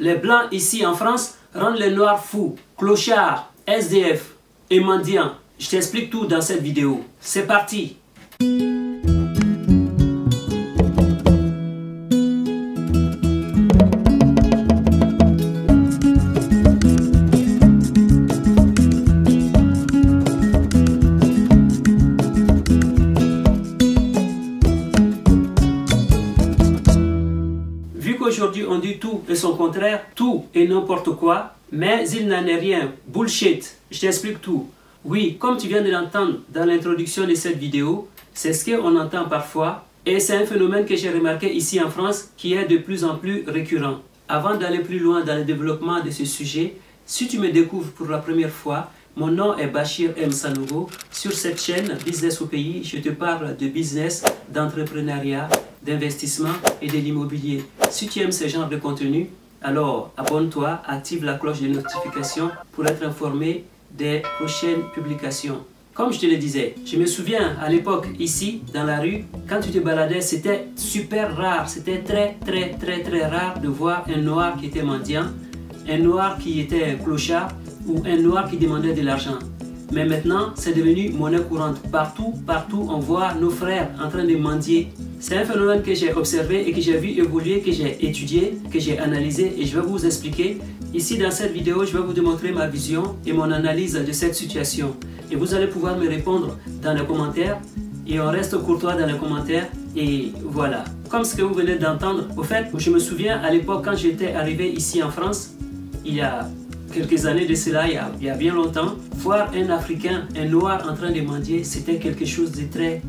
Les blancs ici en France rendent les noirs fous, clochards, SDF et mendiants. Je t'explique tout dans cette vidéo. C'est parti! Aujourd'hui on dit tout et son contraire, tout et n'importe quoi, mais il n'en est rien, bullshit, je t'explique tout. Oui, comme tu viens de l'entendre dans l'introduction de cette vidéo, c'est ce qu'on entend parfois et c'est un phénomène que j'ai remarqué ici en France qui est de plus en plus récurrent. Avant d'aller plus loin dans le développement de ce sujet, si tu me découvres pour la première fois, mon nom est Bachir M. Sanogo. Sur cette chaîne Business au pays, je te parle de business, d'entrepreneuriat, d'investissement et de l'immobilier. Si tu aimes ce genre de contenu, alors abonne-toi, active la cloche de notification pour être informé des prochaines publications. Comme je te le disais, je me souviens à l'époque ici dans la rue, quand tu te baladais, c'était super rare, c'était très rare de voir un noir qui était mendiant, un noir qui était clochard ou un noir qui demandait de l'argent. Mais maintenant, c'est devenu monnaie courante. Partout, on voit nos frères en train de mendier. C'est un phénomène que j'ai observé et que j'ai vu évoluer, que j'ai étudié, que j'ai analysé et je vais vous expliquer. Ici, dans cette vidéo, je vais vous démontrer ma vision et mon analyse de cette situation. Et vous allez pouvoir me répondre dans les commentaires et on reste courtois dans les commentaires et voilà. Comme ce que vous venez d'entendre, au fait, je me souviens à l'époque quand j'étais arrivé ici en France, il y a quelques années de cela, il y a bien longtemps, voir un Africain, un noir en train de mendier, c'était quelque chose de très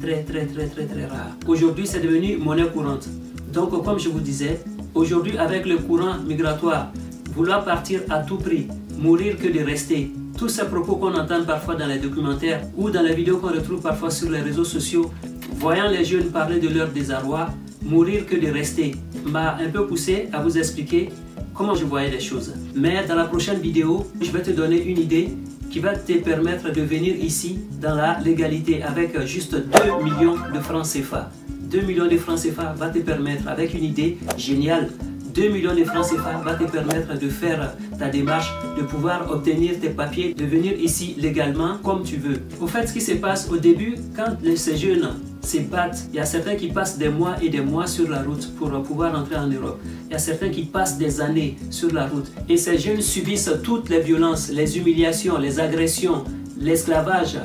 rare. Aujourd'hui, c'est devenu monnaie courante. Donc, comme je vous disais, aujourd'hui, avec le courant migratoire, vouloir partir à tout prix, mourir que de rester, tous ces propos qu'on entend parfois dans les documentaires ou dans les vidéos qu'on retrouve parfois sur les réseaux sociaux, voyant les jeunes parler de leur désarroi, mourir que de rester, m'a un peu poussé à vous expliquer comment je voyais les choses. Mais dans la prochaine vidéo, je vais te donner une idée qui va te permettre de venir ici dans la légalité avec juste 2 millions de francs CFA. 2 millions de francs CFA va te permettre, avec une idée géniale, 2 millions de francs CFA va te permettre de faire ta démarche, de pouvoir obtenir tes papiers, de venir ici légalement comme tu veux. Au fait, ce qui se passe au début, quand ces jeunes se battent, il y a certains qui passent des mois et des mois sur la route pour pouvoir entrer en Europe. Il y a certains qui passent des années sur la route. Et ces jeunes subissent toutes les violences, les humiliations, les agressions, l'esclavage,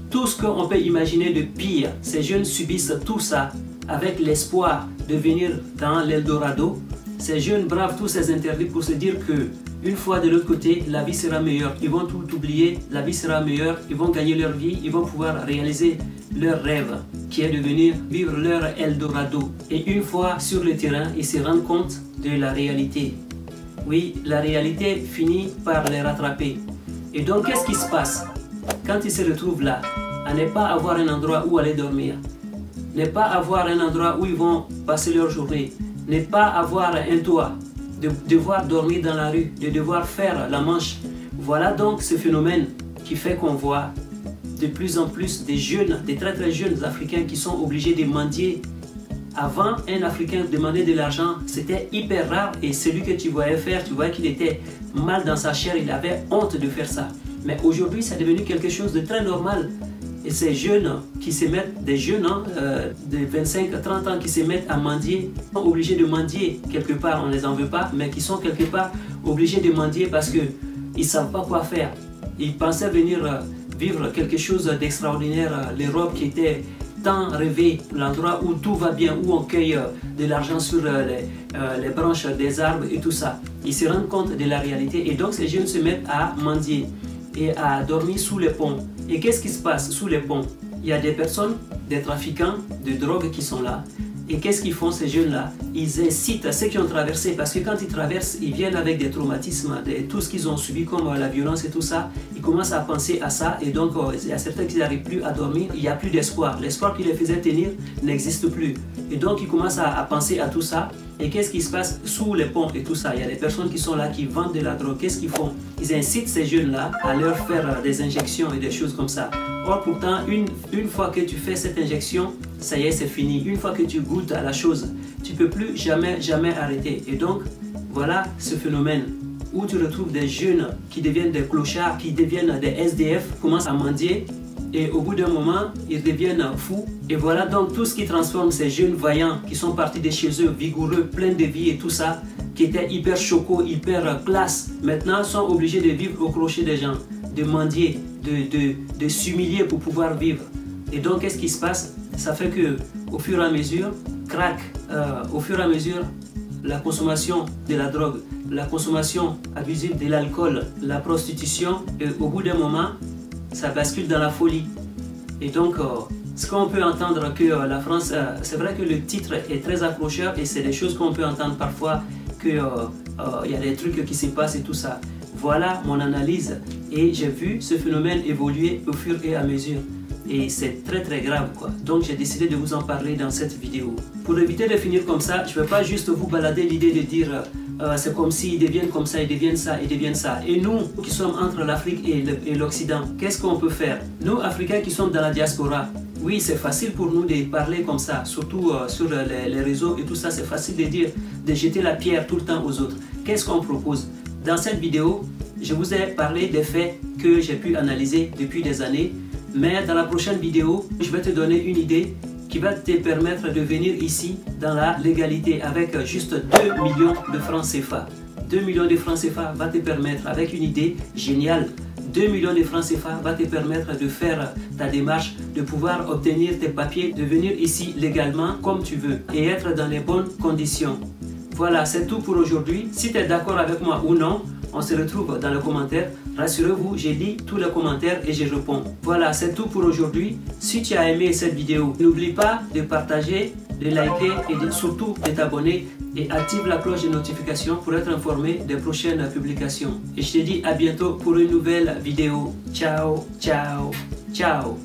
tout ce qu'on peut imaginer de pire. Ces jeunes subissent tout ça avec l'espoir de venir dans l'Eldorado. Ces jeunes bravent tous ces interdits pour se dire que une fois de l'autre côté, la vie sera meilleure. Ils vont tout oublier, la vie sera meilleure, ils vont gagner leur vie, ils vont pouvoir réaliser leur rêve qui est de venir vivre leur Eldorado. Et une fois sur le terrain, ils se rendent compte de la réalité. Oui, la réalité finit par les rattraper. Et donc, qu'est-ce qui se passe quand ils se retrouvent là, à ne pas avoir un endroit où aller dormir, ne pas avoir un endroit où ils vont passer leur journée, ne pas avoir un toit, de devoir dormir dans la rue, de devoir faire la manche. Voilà donc ce phénomène qui fait qu'on voit de plus en plus des jeunes, des très jeunes Africains qui sont obligés de mendier. Avant, un Africain demandait de l'argent, c'était hyper rare et celui que tu voyais faire, tu voyais qu'il était mal dans sa chair, il avait honte de faire ça. Mais aujourd'hui, c'est devenu quelque chose de très normal. Et ces jeunes qui se mettent, des jeunes de 25-30 ans qui se mettent à mendier, sont obligés de mendier quelque part, on ne les en veut pas, mais qui sont quelque part obligés de mendier parce qu'ils ne savent pas quoi faire. Ils pensaient venir vivre quelque chose d'extraordinaire, l'Europe qui était tant rêvée, l'endroit où tout va bien, où on cueille de l'argent sur les branches des arbres et tout ça. Ils se rendent compte de la réalité et donc ces jeunes se mettent à mendier et à dormir sous les ponts. Et qu'est-ce qui se passe sous les ponts? Il y a des personnes, des trafiquants de drogue qui sont là. Et qu'est-ce qu'ils font ces jeunes-là? Ils incitent ceux qui ont traversé, parce que quand ils traversent, ils viennent avec des traumatismes, tout ce qu'ils ont subi comme la violence et tout ça. Ils commencent à penser à ça et donc il y a certains qui n'arrivent plus à dormir, il n'y a plus d'espoir. L'espoir qui les faisait tenir n'existe plus. Et donc ils commencent à penser à tout ça. Et qu'est-ce qui se passe sous les ponts et tout ça? Il y a des personnes qui sont là, qui vendent de la drogue. Qu'est-ce qu'ils font? Ils incitent ces jeunes-là à leur faire des injections et des choses comme ça. Or pourtant, une fois que tu fais cette injection, ça y est, c'est fini. Une fois que tu goûtes à la chose, tu ne peux plus jamais arrêter. Et donc, Voilà ce phénomène où tu retrouves des jeunes qui deviennent des clochards, qui deviennent des SDF, commencent à mendier et au bout d'un moment, ils deviennent fous. Et voilà donc tout ce qui transforme ces jeunes vaillants qui sont partis de chez eux, vigoureux, pleins de vie et tout ça, qui étaient hyper chocos, hyper classe, maintenant sont obligés de vivre au crochet des gens, de mendier, de s'humilier pour pouvoir vivre. Et donc qu'est-ce qui se passe? Ça fait que au fur et à mesure, crack, au fur et à mesure, la consommation de la drogue, la consommation abusive de l'alcool, la prostitution, et au bout d'un moment, ça bascule dans la folie. Et donc, ce qu'on peut entendre que la France, c'est vrai que le titre est très accrocheur et c'est des choses qu'on peut entendre parfois, qu'il y a des trucs qui se passent et tout ça. Voilà mon analyse et j'ai vu ce phénomène évoluer au fur et à mesure. Et c'est très grave quoi. Donc j'ai décidé de vous en parler dans cette vidéo. Pour éviter de finir comme ça, je ne vais pas juste vous balader l'idée de dire c'est comme s'ils deviennent comme ça, ils deviennent ça, ils deviennent ça. Et nous qui sommes entre l'Afrique et l'Occident, qu'est-ce qu'on peut faire? Nous Africains qui sommes dans la diaspora, oui c'est facile pour nous de parler comme ça, surtout sur les réseaux et tout ça, c'est facile de dire, de jeter la pierre tout le temps aux autres. Qu'est-ce qu'on propose? Dans cette vidéo, je vous ai parlé des faits que j'ai pu analyser depuis des années. Mais dans la prochaine vidéo, je vais te donner une idée qui va te permettre de venir ici dans la légalité avec juste 2 millions de francs CFA. 2 millions de francs CFA va te permettre, avec une idée géniale, 2 millions de francs CFA va te permettre de faire ta démarche, de pouvoir obtenir tes papiers, de venir ici légalement comme tu veux et être dans les bonnes conditions. Voilà, c'est tout pour aujourd'hui. Si tu es d'accord avec moi ou non, on se retrouve dans les commentaires. Rassurez-vous, j'ai lu tous les commentaires et je réponds. Voilà, c'est tout pour aujourd'hui. Si tu as aimé cette vidéo, n'oublie pas de partager, de liker et surtout de t'abonner et active la cloche de notification pour être informé des prochaines publications. Et je te dis à bientôt pour une nouvelle vidéo. Ciao, ciao, ciao.